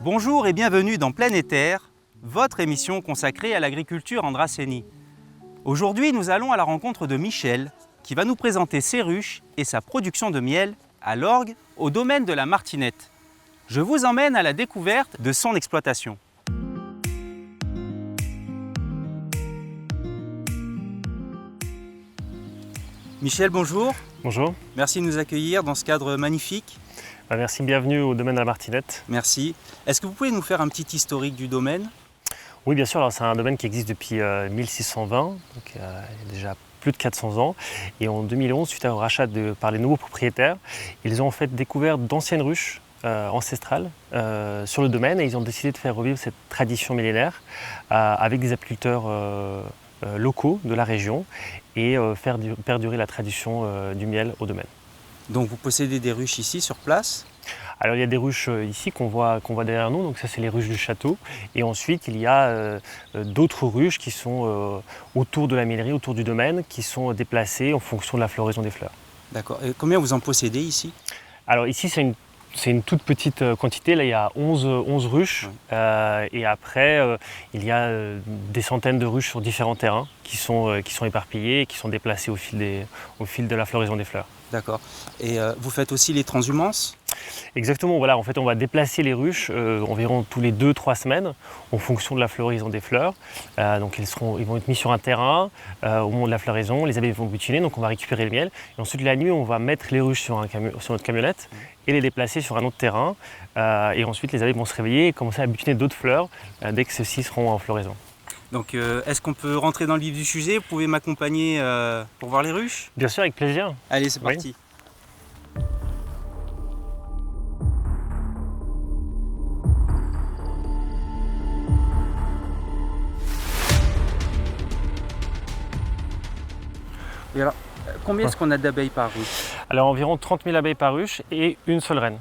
Bonjour et bienvenue dans Plein Éther, votre émission consacrée à l'agriculture en Dracénie. Aujourd'hui, nous allons à la rencontre de Michel, qui va nous présenter ses ruches et sa production de miel à l'orgue, au domaine de la Martinette. Je vous emmène à la découverte de son exploitation. Michel, bonjour. Bonjour. Merci de nous accueillir dans ce cadre magnifique. Merci, bienvenue au domaine de la Martinette. Merci. Est-ce que vous pouvez nous faire un petit historique du domaine ? Oui, bien sûr. Alors, c'est un domaine qui existe depuis 1620, donc il y a déjà plus de 400 ans. Et en 2011, suite au rachat par les nouveaux propriétaires, ils ont en fait découvert d'anciennes ruches ancestrales sur le domaine et ils ont décidé de faire revivre cette tradition millénaire avec des apiculteurs locaux de la région et faire perdurer la tradition du miel au domaine. Donc vous possédez des ruches ici sur place ? Alors il y a des ruches ici qu'on voit derrière nous, donc ça c'est les ruches du château. Et ensuite il y a d'autres ruches qui sont autour de la mielerie, autour du domaine, qui sont déplacées en fonction de la floraison des fleurs. D'accord. Et combien vous en possédez ici ? Alors ici c'est une toute petite quantité, là il y a 11 ruches. Oui. Et après il y a des centaines de ruches sur différents terrains qui sont éparpillées et qui sont déplacées au fil de la floraison des fleurs. D'accord. Et vous faites aussi les transhumances ? Exactement, voilà, en fait on va déplacer les ruches environ tous les 2-3 semaines en fonction de la floraison des fleurs. Donc ils vont être mis sur un terrain au moment de la floraison, les abeilles vont butiner, donc on va récupérer le miel. Et ensuite la nuit on va mettre les ruches sur notre camionnette et les déplacer sur un autre terrain. Et ensuite les abeilles vont se réveiller et commencer à butiner d'autres fleurs dès que ceux-ci seront en floraison. Donc est-ce qu'on peut rentrer dans le vif du sujet ? Vous pouvez m'accompagner pour voir les ruches ? Bien sûr, avec plaisir. Allez, c'est Oui. parti. Et alors, combien est-ce qu'on a d'abeilles par ruche ? Alors environ 30 000 abeilles par ruche et une seule reine.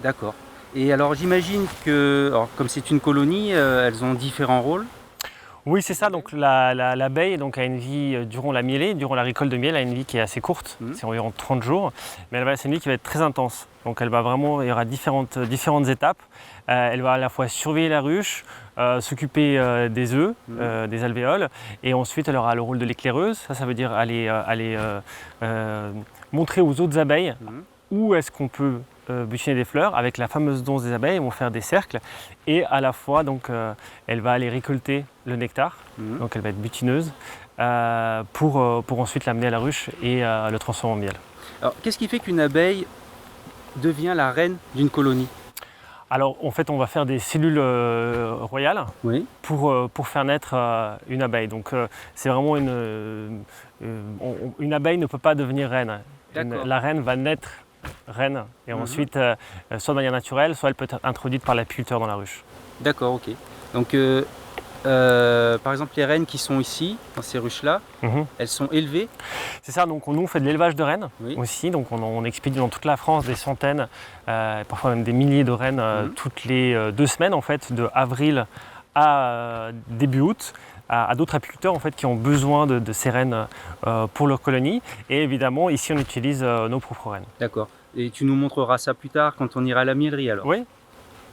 D'accord. Et alors j'imagine que, comme c'est une colonie, elles ont différents rôles. Oui, c'est ça. Donc l'abeille a une vie durant la mielée, durant la récolte de miel, elle a une vie qui est assez courte, c'est environ 30 jours, mais c'est une vie qui va être très intense. Donc il y aura différentes étapes. Elle va à la fois surveiller la ruche, s'occuper des œufs, des alvéoles, et ensuite elle aura le rôle de l'éclaireuse. Ça veut dire aller montrer aux autres abeilles où est-ce qu'on peut butiner des fleurs. Avec la fameuse danse des abeilles, ils vont faire des cercles et à la fois elle va aller récolter le nectar, donc elle va être butineuse pour ensuite l'amener à la ruche et le transformer en miel. Alors qu'est-ce qui fait qu'une abeille devient la reine d'une colonie ? Alors en fait on va faire des cellules royales pour faire naître une abeille. Donc c'est vraiment une abeille ne peut pas devenir reine. La reine va naître reine et ensuite soit de manière naturelle, soit elle peut être introduite par l'apiculteur dans la ruche. D'accord, ok. Donc par exemple les reines qui sont ici, dans ces ruches-là, elles sont élevées ? C'est ça, donc nous on fait de l'élevage de rennes aussi, donc on expédie dans toute la France des centaines, parfois même des milliers de rennes toutes les 2 semaines en fait, de avril à début août. À d'autres apiculteurs en fait, qui ont besoin de ces rennes pour leur colonie. Et évidemment, ici, on utilise nos propres rennes. D'accord. Et tu nous montreras ça plus tard quand on ira à la mielerie alors ? Oui.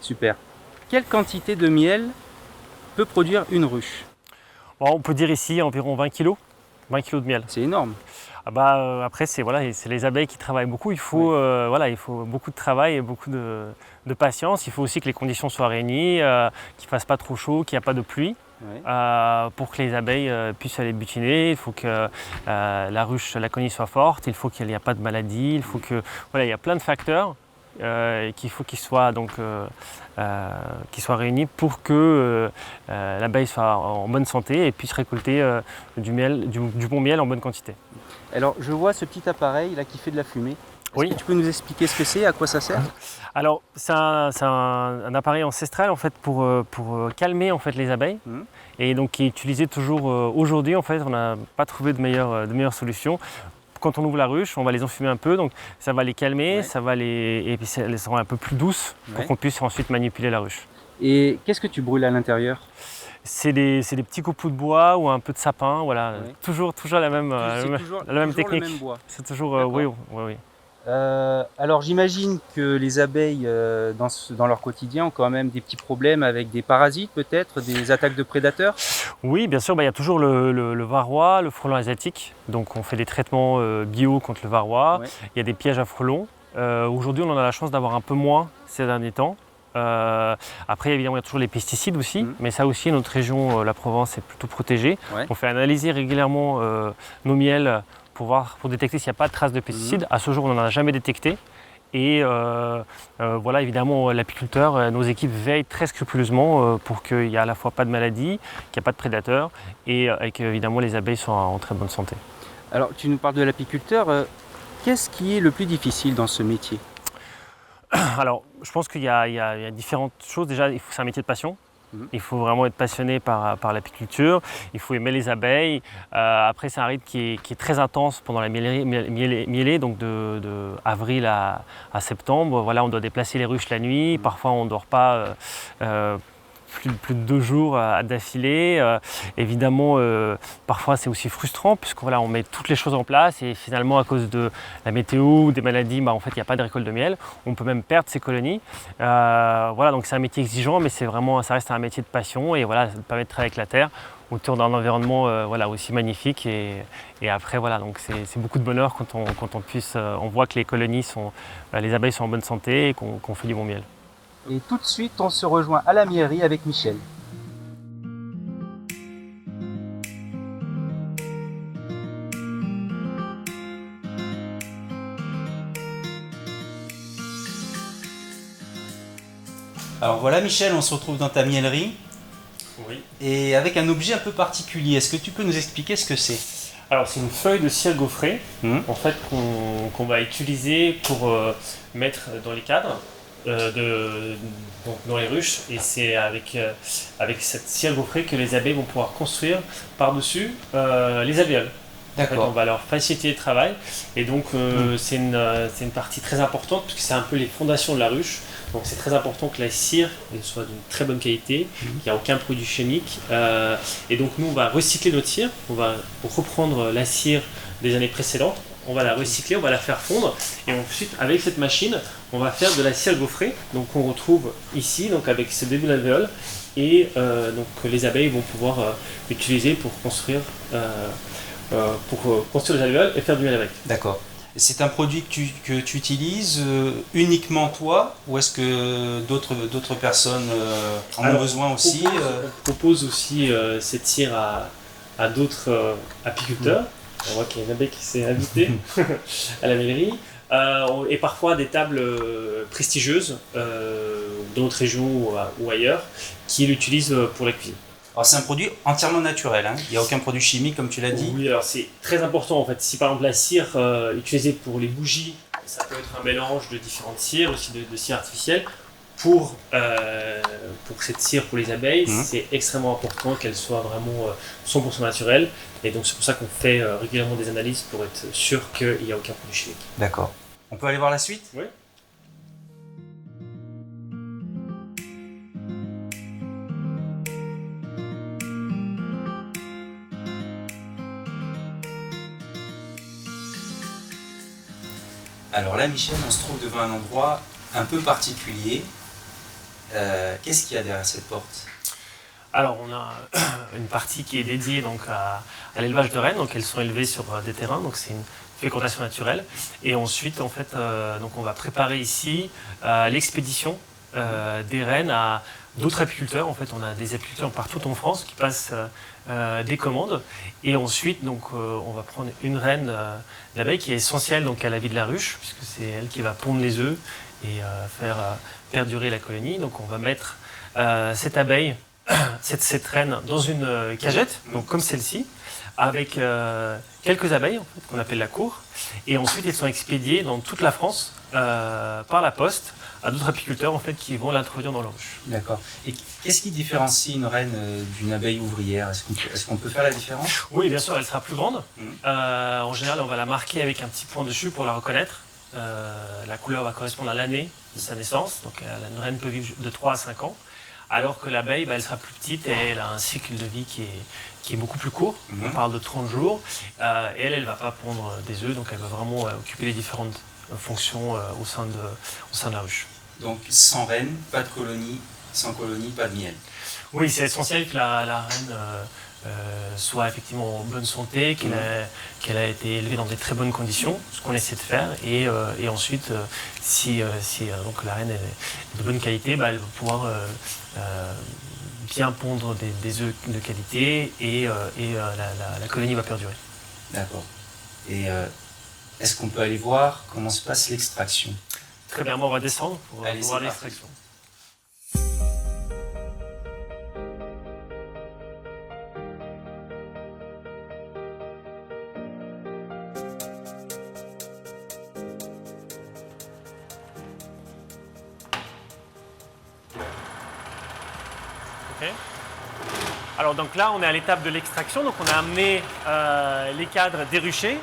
Super. Quelle quantité de miel peut produire une ruche ? Bon, on peut dire ici environ 20 kg. 20 kg de miel. C'est énorme. Après, c'est les abeilles qui travaillent beaucoup. Il faut beaucoup de travail et beaucoup de patience. Il faut aussi que les conditions soient réunies, qu'il ne fasse pas trop chaud, qu'il n'y ait pas de pluie. Pour que les abeilles puissent aller butiner, il faut que la colonie soit forte, il faut qu'il n'y ait pas de maladie, il y a plein de facteurs qu'il faut qu'ils soient réunis pour que l'abeille soit en bonne santé et puisse récolter du bon miel en bonne quantité. Alors je vois ce petit appareil là qui fait de la fumée. Oui. Est-ce que tu peux nous expliquer ce que c'est, à quoi ça sert? Alors, c'est un appareil ancestral en fait pour calmer en fait les abeilles Mhm. et donc qui est utilisé toujours aujourd'hui. En fait, on n'a pas trouvé de meilleure solution. Quand on ouvre la ruche, on va les enfumer un peu, donc ça va les calmer, Ouais. et puis elles seront un peu plus douces pour Ouais. qu'on puisse ensuite manipuler la ruche. Et qu'est-ce que tu brûles à l'intérieur? C'est des petits copeaux de bois ou un peu de sapin, voilà. Ouais. Toujours la même, Toujours la même le technique. même bois. C'est toujours, D'accord. oui, oui, oui. Alors j'imagine que les abeilles dans leur quotidien ont quand même des petits problèmes avec des parasites peut-être, des attaques de prédateurs. Oui, bien sûr, il y a toujours le varroa, le frelon asiatique. Donc on fait des traitements bio contre le varroa. Ouais. Il y a des pièges à frelons. Aujourd'hui, on en a la chance d'avoir un peu moins ces derniers temps. Après, évidemment, il y a toujours les pesticides aussi, mais ça aussi, notre région, la Provence, est plutôt protégée. Ouais. On fait analyser régulièrement nos miels pour détecter s'il n'y a pas de traces de pesticides. À ce jour, on n'en a jamais détecté. Et voilà, évidemment, l'apiculteur, nos équipes veillent très scrupuleusement pour qu'il n'y ait à la fois pas de maladie, qu'il n'y ait pas de prédateurs et que, évidemment, les abeilles soient en très bonne santé. Alors tu nous parles de l'apiculteur. Qu'est-ce qui est le plus difficile dans ce métier? Alors, je pense qu'il y a différentes choses. Déjà, c'est un métier de passion. Il faut vraiment être passionné par l'apiculture, il faut aimer les abeilles. Après, c'est un rythme qui est très intense pendant la mielée, donc de avril à septembre. Voilà, on doit déplacer les ruches la nuit, parfois on ne dort pas plus de 2 jours d'affilée. Évidemment, parfois c'est aussi frustrant puisque voilà, on met toutes les choses en place et finalement à cause de la météo ou des maladies, en fait il n'y a pas de récolte de miel. On peut même perdre ses colonies. Voilà, donc c'est un métier exigeant, mais ça reste un métier de passion et voilà, ça permet de travailler avec la terre autour d'un environnement voilà, aussi magnifique et après voilà, donc c'est beaucoup de bonheur quand on voit que les colonies les abeilles sont en bonne santé et qu'on fait du bon miel. Et tout de suite, on se rejoint à la miellerie avec Michel. Alors voilà Michel, on se retrouve dans ta miellerie Oui. et avec un objet un peu particulier. Est-ce que tu peux nous expliquer ce que c'est? Alors c'est une feuille de cire gaufrée en fait qu'on va utiliser pour mettre dans les cadres, donc dans les ruches, et c'est avec cette cire gaufrée que les abeilles vont pouvoir construire par-dessus les alvéoles. En fait, on va leur faciliter le travail et donc c'est une partie très importante puisque c'est un peu les fondations de la ruche. Donc c'est très important que la cire soit d'une très bonne qualité, qu'il n'y a aucun produit chimique. Et donc nous on va recycler notre cire, on va reprendre la cire des années précédentes, on va la recycler, on va la faire fondre et ensuite avec cette machine on va faire de la cire gaufrée. Donc on retrouve ici donc avec ce début d'alvéole et donc les abeilles vont pouvoir utiliser pour construire les alvéoles et faire du miel avec. D'accord. C'est un produit que tu utilises uniquement toi ou est-ce que d'autres personnes en ont besoin aussi? On propose aussi cette cire à d'autres apiculteurs. On voit qu'il y a une abeille qui s'est invitée à la miellerie. Et parfois des tables prestigieuses dans notre région ou ailleurs qui l'utilisent pour la cuisine. Alors c'est un produit entièrement naturel, hein. Il n'y a aucun produit chimique comme tu l'as dit. Oui, alors c'est très important en fait. Si par exemple la cire utilisée pour les bougies, ça peut être un mélange de différentes cires, aussi de cire artificielle. Pour cette cire pour les abeilles, c'est extrêmement important qu'elle soit vraiment 100% naturelle. Et donc c'est pour ça qu'on fait régulièrement des analyses pour être sûr qu'il n'y a aucun produit chimique. D'accord. On peut aller voir la suite? Oui. Alors là, Michel, on se trouve devant un endroit un peu particulier. Qu'est-ce qu'il y a derrière cette porte? Alors on a une partie qui est dédiée donc à l'élevage de rennes, donc elles sont élevées sur des terrains, donc c'est une fécondation naturelle. Et ensuite en fait donc on va préparer ici l'expédition des rennes à d'autres apiculteurs. En fait on a des apiculteurs partout en France qui passent des commandes et ensuite donc on va prendre une reine d'abeille qui est essentielle donc à la vie de la ruche puisque c'est elle qui va pondre les œufs et faire perdurer la colonie. Donc on va mettre cette abeille cette reine dans une cagette, donc comme celle-ci, avec quelques abeilles en fait, qu'on appelle la cour. Et ensuite, elles sont expédiées dans toute la France par la poste à d'autres apiculteurs en fait, qui vont l'introduire dans leur ruche. D'accord. Et qu'est-ce qui différencie une reine d'une abeille ouvrière? Est-ce qu'on peut faire la différence? Oui, bien sûr, elle sera plus grande. En général, on va la marquer avec un petit point dessus pour la reconnaître. La couleur va correspondre à l'année de sa naissance. Donc, une reine peut vivre de 3 à 5 ans. Alors que l'abeille, elle sera plus petite et elle a un cycle de vie qui est beaucoup plus court. On parle de 30 jours. Et elle ne va pas pondre des œufs, donc elle va vraiment occuper les différentes fonctions au sein de la ruche. Donc sans reine, pas de colonie, sans colonie, pas de miel. Oui, c'est essentiel que la reine soit effectivement en bonne santé, qu'elle a été élevée dans des très bonnes conditions, ce qu'on essaie de faire. Et ensuite, si donc la reine est de bonne qualité, elle va pouvoir bien pondre des œufs de qualité et la colonie va perdurer. D'accord. Et est-ce qu'on peut aller voir comment se passe l'extraction? Très bien, on va descendre pour voir c'est l'extraction. Okay. Alors donc là, on est à l'étape de l'extraction. Donc on a amené les cadres des ruchers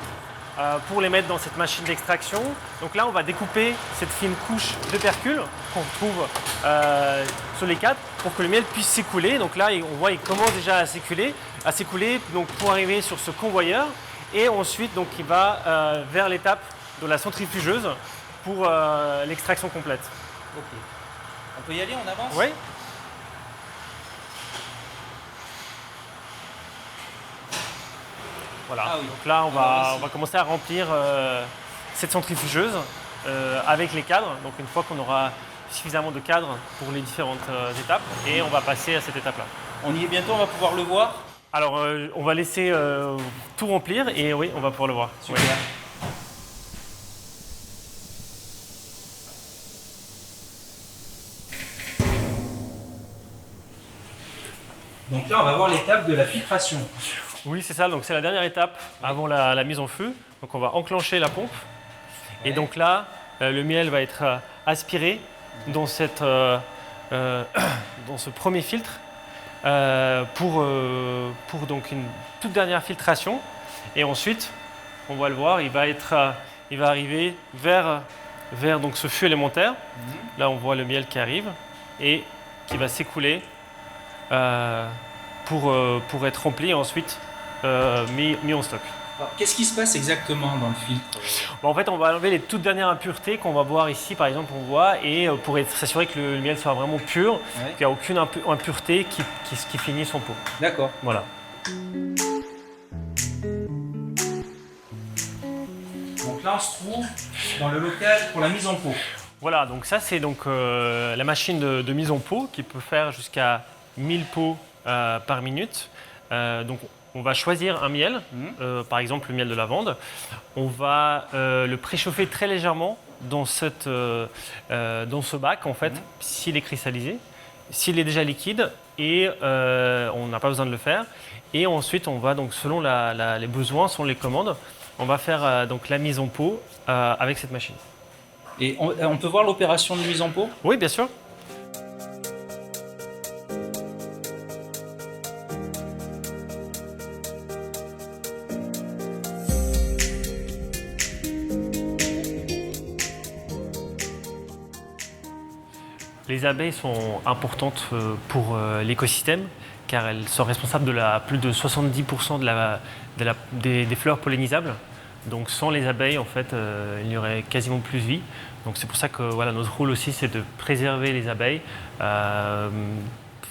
pour les mettre dans cette machine d'extraction. Donc là, on va découper cette fine couche de percule qu'on retrouve sur les cadres pour que le miel puisse s'écouler. Donc là, on voit qu'il commence déjà à s'écouler donc pour arriver sur ce convoyeur. Et ensuite, donc, il va vers l'étape de la centrifugeuse pour l'extraction complète. Ok. On peut y aller, on avance? Oui. Voilà. Ah oui. Donc là, on va commencer à remplir cette centrifugeuse avec les cadres. Donc une fois qu'on aura suffisamment de cadres pour les différentes étapes, et on va passer à cette étape-là. On y est bientôt, on va pouvoir le voir? Alors, on va laisser tout remplir et oui, on va pouvoir le voir. Super. Oui. Donc là, on va voir l'étape de la filtration. Oui, c'est ça. Donc c'est la dernière étape avant la mise en feu. Donc on va enclencher la pompe. Ouais. Et donc là, le miel va être aspiré dans, dans ce premier filtre pour donc une toute dernière filtration. Et ensuite, on va le voir, il va arriver vers donc ce fût élémentaire. Là, on voit le miel qui arrive et qui va s'écouler pour être rempli et ensuite mis en stock. Qu'est-ce qui se passe exactement dans le filtre? Bon, en fait, on va enlever les toutes dernières impuretés qu'on va voir ici, par exemple, on voit, et pour s'assurer que le miel soit vraiment pur, qu'il n'y a aucune impureté qui finit son pot. D'accord. Voilà. Donc là, on se trouve dans le local pour la mise en pot. Voilà, donc ça, c'est donc la machine de mise en pot qui peut faire jusqu'à 1000 pots par minute. Donc, on va choisir un miel, par exemple le miel de lavande. On va le préchauffer très légèrement dans ce bac, en fait, s'il est cristallisé. S'il est déjà liquide, et on n'a pas besoin de le faire. Et ensuite, on va, donc, selon les besoins, selon les commandes, on va faire donc, la mise en pot avec cette machine. Et on peut voir l'opération de mise en pot? Oui, bien sûr. Les abeilles sont importantes pour l'écosystème car elles sont responsables de plus de 70% des fleurs pollinisables. Donc sans les abeilles, en fait, il n'y aurait quasiment plus de vie. Donc c'est pour ça que voilà, notre rôle aussi, c'est de préserver les abeilles, faire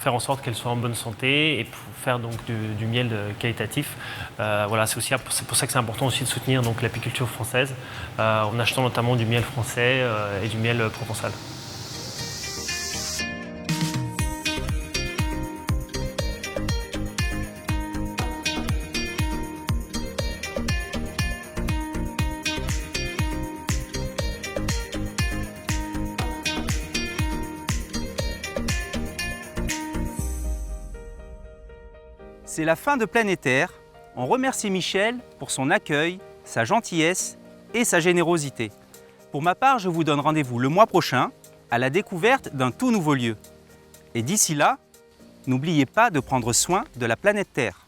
en sorte qu'elles soient en bonne santé et pour faire donc du miel qualitatif. Voilà, c'est pour ça que c'est important aussi de soutenir donc l'apiculture française en achetant notamment du miel français et du miel provençal. C'est la fin de Planète Terre. On remercie Michel pour son accueil, sa gentillesse et sa générosité. Pour ma part, je vous donne rendez-vous le mois prochain à la découverte d'un tout nouveau lieu. Et d'ici là, n'oubliez pas de prendre soin de la planète Terre.